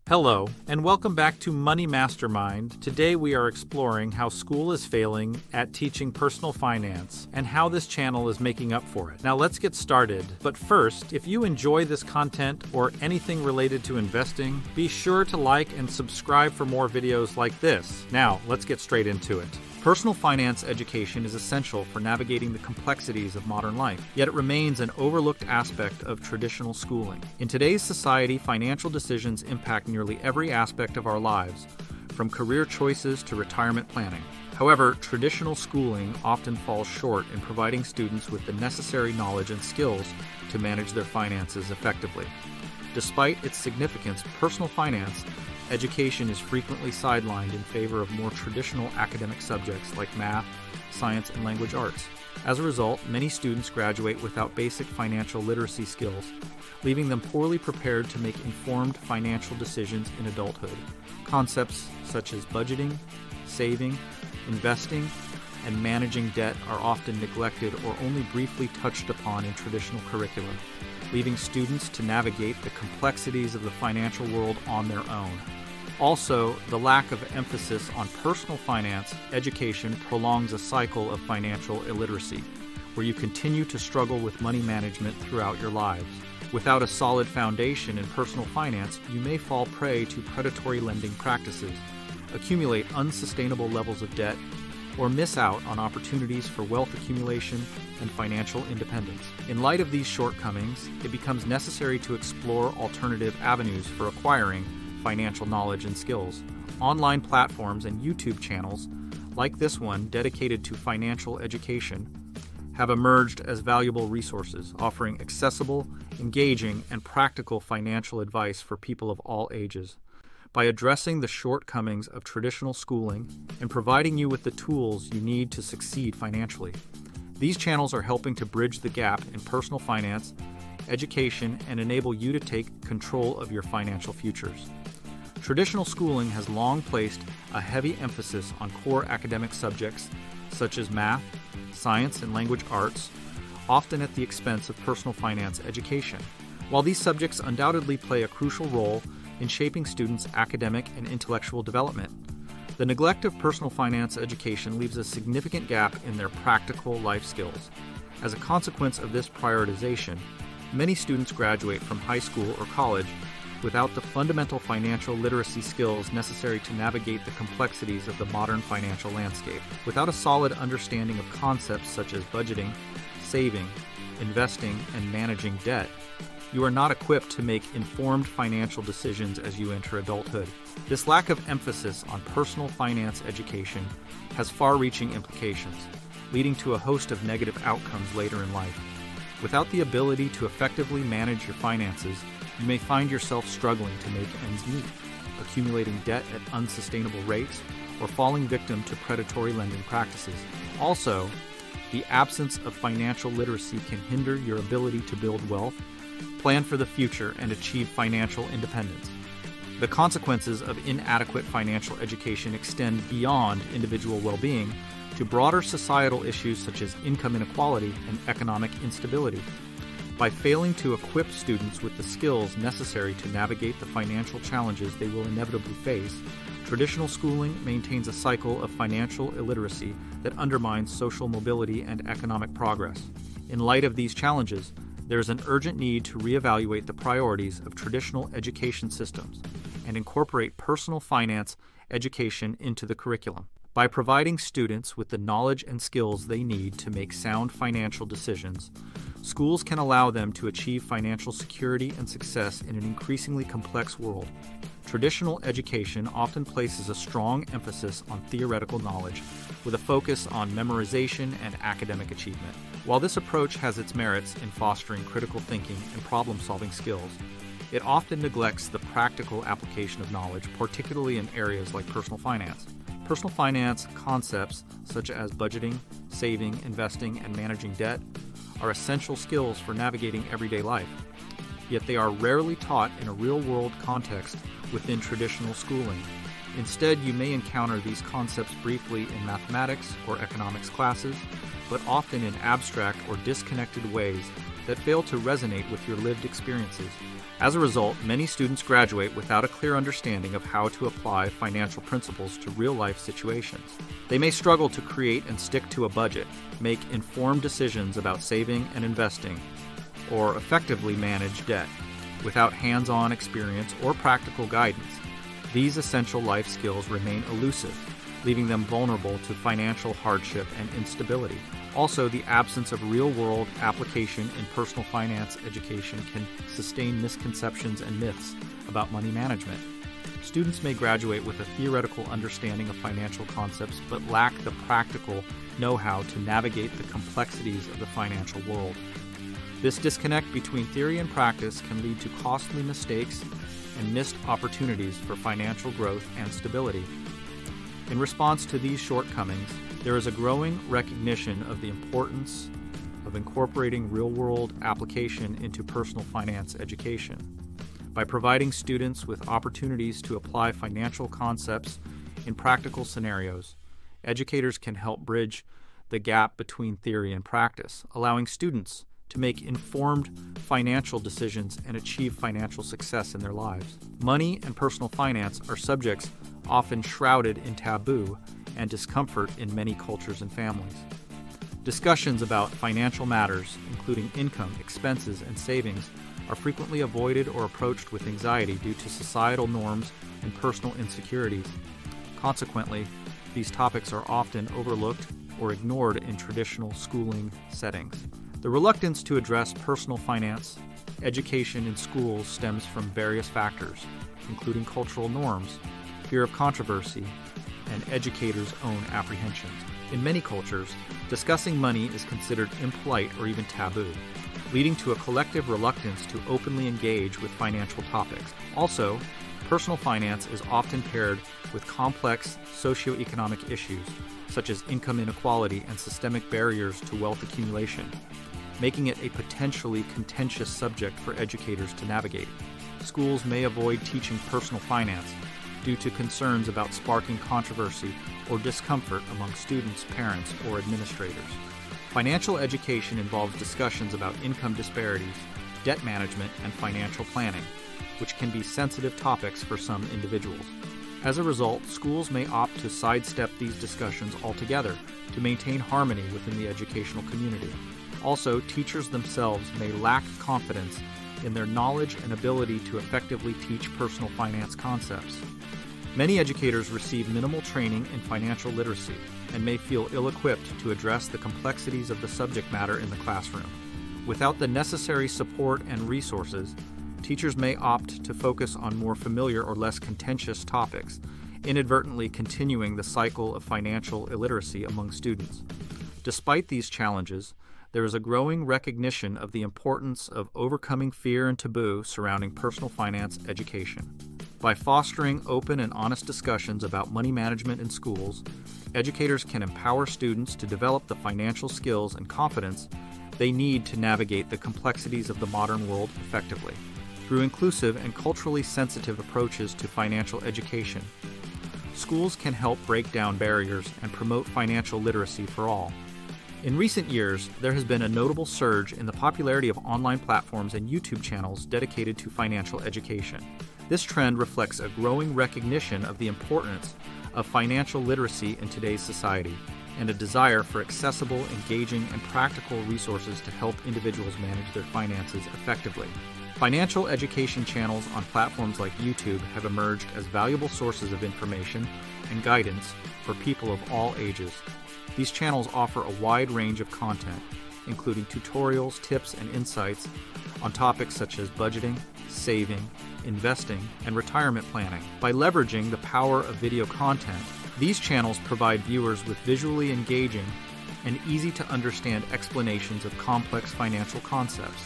Hello, and welcome back to Money Mastermind. Today we are exploring how school is failing at teaching personal finance and how this channel is making up for it. Now let's get started. But first, if you enjoy this content or anything related to investing, be sure to like and subscribe for more videos like this. Now, let's get straight into it. Personal finance education is essential for navigating the complexities of modern life, yet it remains an overlooked aspect of traditional schooling. In today's society, financial decisions impact nearly every aspect of our lives, from career choices to retirement planning. However, traditional schooling often falls short in providing students with the necessary knowledge and skills to manage their finances effectively. Despite its significance, personal finance education is frequently sidelined in favor of more traditional academic subjects like math, science, and language arts. As a result, many students graduate without basic financial literacy skills, leaving them poorly prepared to make informed financial decisions in adulthood. Concepts such as budgeting, saving, investing, and managing debt are often neglected or only briefly touched upon in traditional curricula, leaving students to navigate the complexities of the financial world on their own. Also, the lack of emphasis on personal finance education prolongs a cycle of financial illiteracy, where you continue to struggle with money management throughout your lives. Without a solid foundation in personal finance, you may fall prey to predatory lending practices, accumulate unsustainable levels of debt, or miss out on opportunities for wealth accumulation and financial independence. In light of these shortcomings, it becomes necessary to explore alternative avenues for acquiring financial knowledge and skills. Online platforms and YouTube channels, like this one dedicated to financial education, have emerged as valuable resources, offering accessible, engaging, and practical financial advice for people of all ages. By addressing the shortcomings of traditional schooling and providing you with the tools you need to succeed financially, these channels are helping to bridge the gap in personal finance, education, and enable you to take control of your financial futures. Traditional schooling has long placed a heavy emphasis on core academic subjects such as math, science, and language arts, often at the expense of personal finance education. While these subjects undoubtedly play a crucial role in shaping students' academic and intellectual development, the neglect of personal finance education leaves a significant gap in their practical life skills. As a consequence of this prioritization, many students graduate from high school or college without the fundamental financial literacy skills necessary to navigate the complexities of the modern financial landscape. Without a solid understanding of concepts such as budgeting, saving, investing, and managing debt, you are not equipped to make informed financial decisions as you enter adulthood. This lack of emphasis on personal finance education has far-reaching implications, leading to a host of negative outcomes later in life. Without the ability to effectively manage your finances, you may find yourself struggling to make ends meet, accumulating debt at unsustainable rates, or falling victim to predatory lending practices. Also, the absence of financial literacy can hinder your ability to build wealth, plan for the future, and achieve financial independence. The consequences of inadequate financial education extend beyond individual well-being to broader societal issues such as income inequality and economic instability. By failing to equip students with the skills necessary to navigate the financial challenges they will inevitably face, traditional schooling maintains a cycle of financial illiteracy that undermines social mobility and economic progress. In light of these challenges, there is an urgent need to reevaluate the priorities of traditional education systems and incorporate personal finance education into the curriculum. By providing students with the knowledge and skills they need to make sound financial decisions, schools can allow them to achieve financial security and success in an increasingly complex world. Traditional education often places a strong emphasis on theoretical knowledge, with a focus on memorization and academic achievement. While this approach has its merits in fostering critical thinking and problem-solving skills, it often neglects the practical application of knowledge, particularly in areas like personal finance. Personal finance concepts such as budgeting, saving, investing, and managing debt are essential skills for navigating everyday life, yet they are rarely taught in a real-world context within traditional schooling. Instead, you may encounter these concepts briefly in mathematics or economics classes, but often in abstract or disconnected ways that fail to resonate with your lived experiences. As a result, many students graduate without a clear understanding of how to apply financial principles to real-life situations. They may struggle to create and stick to a budget, make informed decisions about saving and investing, or effectively manage debt. Without hands-on experience or practical guidance, these essential life skills remain elusive, leaving them vulnerable to financial hardship and instability. Also, the absence of real-world application in personal finance education can sustain misconceptions and myths about money management. Students may graduate with a theoretical understanding of financial concepts but lack the practical know-how to navigate the complexities of the financial world. This disconnect between theory and practice can lead to costly mistakes and missed opportunities for financial growth and stability. In response to these shortcomings, there is a growing recognition of the importance of incorporating real-world application into personal finance education. By providing students with opportunities to apply financial concepts in practical scenarios, educators can help bridge the gap between theory and practice, allowing students to make informed financial decisions and achieve financial success in their lives. Money and personal finance are subjects often shrouded in taboo and discomfort in many cultures and families. Discussions about financial matters, including income, expenses, and savings, are frequently avoided or approached with anxiety due to societal norms and personal insecurities. Consequently, these topics are often overlooked or ignored in traditional schooling settings. The reluctance to address personal finance education in schools stems from various factors, including cultural norms, fear of controversy, and educators' own apprehensions. In many cultures, discussing money is considered impolite or even taboo, leading to a collective reluctance to openly engage with financial topics. Also, personal finance is often paired with complex socioeconomic issues, such as income inequality and systemic barriers to wealth accumulation, making it a potentially contentious subject for educators to navigate. Schools may avoid teaching personal finance due to concerns about sparking controversy or discomfort among students, parents, or administrators. Financial education involves discussions about income disparities, debt management, and financial planning, which can be sensitive topics for some individuals. As a result, schools may opt to sidestep these discussions altogether to maintain harmony within the educational community. Also, teachers themselves may lack confidence in their knowledge and ability to effectively teach personal finance concepts. Many educators receive minimal training in financial literacy and may feel ill-equipped to address the complexities of the subject matter in the classroom. Without the necessary support and resources, teachers may opt to focus on more familiar or less contentious topics, inadvertently continuing the cycle of financial illiteracy among students. Despite these challenges, there is a growing recognition of the importance of overcoming fear and taboo surrounding personal finance education. By fostering open and honest discussions about money management in schools, educators can empower students to develop the financial skills and confidence they need to navigate the complexities of the modern world effectively. Through inclusive and culturally sensitive approaches to financial education, schools can help break down barriers and promote financial literacy for all. In recent years, there has been a notable surge in the popularity of online platforms and YouTube channels dedicated to financial education. This trend reflects a growing recognition of the importance of financial literacy in today's society and a desire for accessible, engaging, and practical resources to help individuals manage their finances effectively. Financial education channels on platforms like YouTube have emerged as valuable sources of information and guidance for people of all ages. These channels offer a wide range of content, including tutorials, tips, and insights on topics such as budgeting, saving, investing, and retirement planning. By leveraging the power of video content, these channels provide viewers with visually engaging and easy-to-understand explanations of complex financial concepts.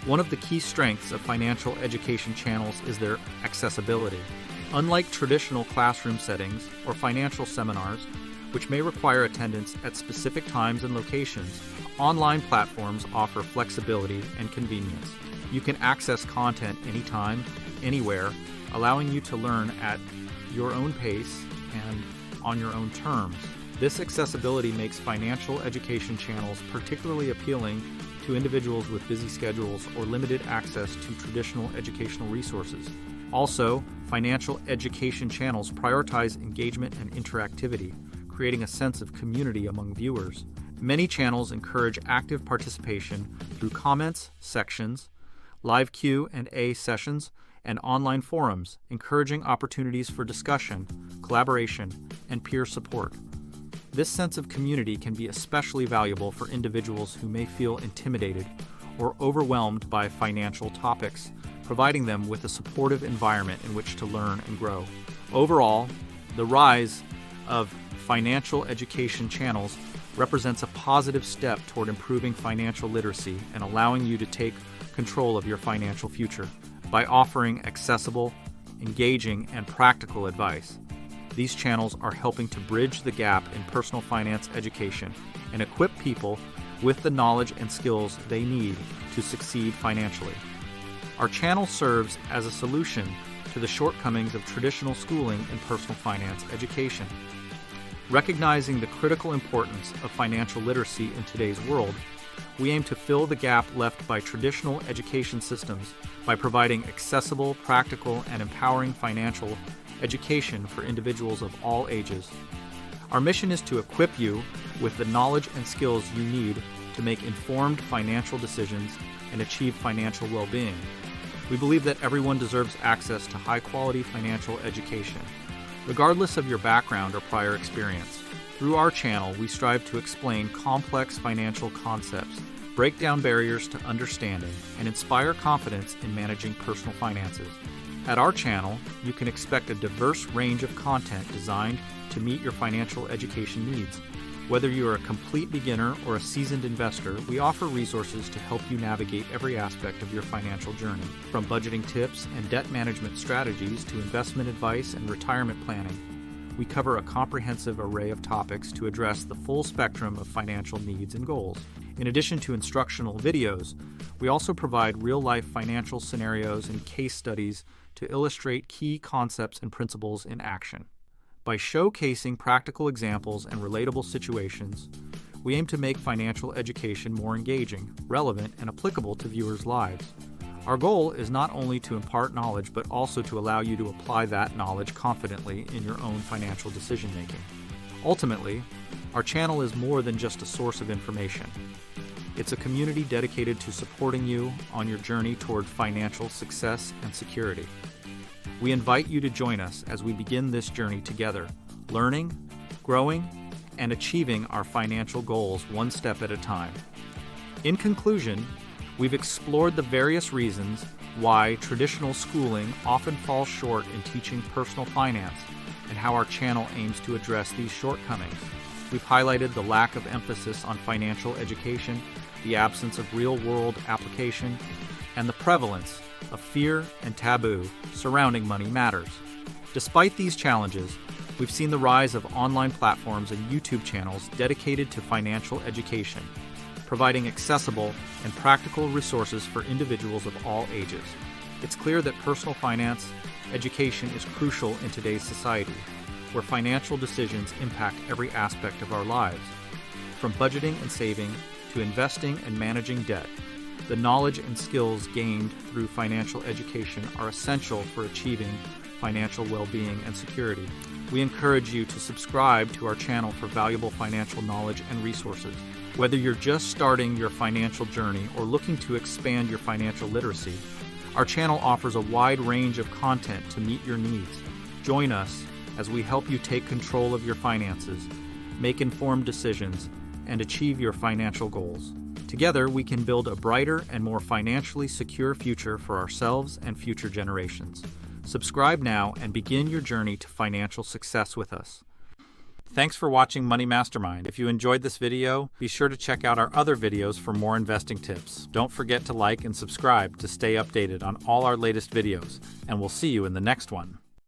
One of the key strengths of financial education channels is their accessibility. Unlike traditional classroom settings or financial seminars, which may require attendance at specific times and locations, online platforms offer flexibility and convenience. You can access content anytime, anywhere, allowing you to learn at your own pace and on your own terms. This accessibility makes financial education channels particularly appealing to individuals with busy schedules or limited access to traditional educational resources. Also, financial education channels prioritize engagement and interactivity, creating a sense of community among viewers. Many channels encourage active participation through comments, sections, live Q&A sessions, and online forums, encouraging opportunities for discussion, collaboration, and peer support. This sense of community can be especially valuable for individuals who may feel intimidated or overwhelmed by financial topics, providing them with a supportive environment in which to learn and grow. Overall, the rise of financial education channels represents a positive step toward improving financial literacy and allowing you to take control of your financial future by offering accessible, engaging, and practical advice. These channels are helping to bridge the gap in personal finance education and equip people with the knowledge and skills they need to succeed financially. Our channel serves as a solution to the shortcomings of traditional schooling in personal finance education. Recognizing the critical importance of financial literacy in today's world, we aim to fill the gap left by traditional education systems by providing accessible, practical, and empowering financial education for individuals of all ages. Our mission is to equip you with the knowledge and skills you need to make informed financial decisions and achieve financial well-being. We believe that everyone deserves access to high-quality financial education, regardless of your background or prior experience. Through our channel, we strive to explain complex financial concepts, break down barriers to understanding, and inspire confidence in managing personal finances. At our channel, you can expect a diverse range of content designed to meet your financial education needs. Whether you are a complete beginner or a seasoned investor, we offer resources to help you navigate every aspect of your financial journey, from budgeting tips and debt management strategies to investment advice and retirement planning. We cover a comprehensive array of topics to address the full spectrum of financial needs and goals. In addition to instructional videos, we also provide real-life financial scenarios and case studies to illustrate key concepts and principles in action. By showcasing practical examples and relatable situations, we aim to make financial education more engaging, relevant, and applicable to viewers' lives. Our goal is not only to impart knowledge, but also to allow you to apply that knowledge confidently in your own financial decision-making. Ultimately, our channel is more than just a source of information. It's a community dedicated to supporting you on your journey toward financial success and security. We invite you to join us as we begin this journey together, learning, growing, and achieving our financial goals one step at a time. In conclusion, we've explored the various reasons why traditional schooling often falls short in teaching personal finance and how our channel aims to address these shortcomings. We've highlighted the lack of emphasis on financial education, the absence of real-world application, and the prevalence of fear and taboo surrounding money matters. Despite these challenges, we've seen the rise of online platforms and YouTube channels dedicated to financial education, providing accessible and practical resources for individuals of all ages. It's clear that personal finance education is crucial in today's society, where financial decisions impact every aspect of our lives. From budgeting and saving to investing and managing debt, the knowledge and skills gained through financial education are essential for achieving financial well-being and security. We encourage you to subscribe to our channel for valuable financial knowledge and resources. Whether you're just starting your financial journey or looking to expand your financial literacy, our channel offers a wide range of content to meet your needs. Join us as we help you take control of your finances, make informed decisions, and achieve your financial goals. Together, we can build a brighter and more financially secure future for ourselves and future generations. Subscribe now and begin your journey to financial success with us. Thanks for watching Money Mastermind. If you enjoyed this video, be sure to check out our other videos for more investing tips. Don't forget to like and subscribe to stay updated on all our latest videos, and we'll see you in the next one.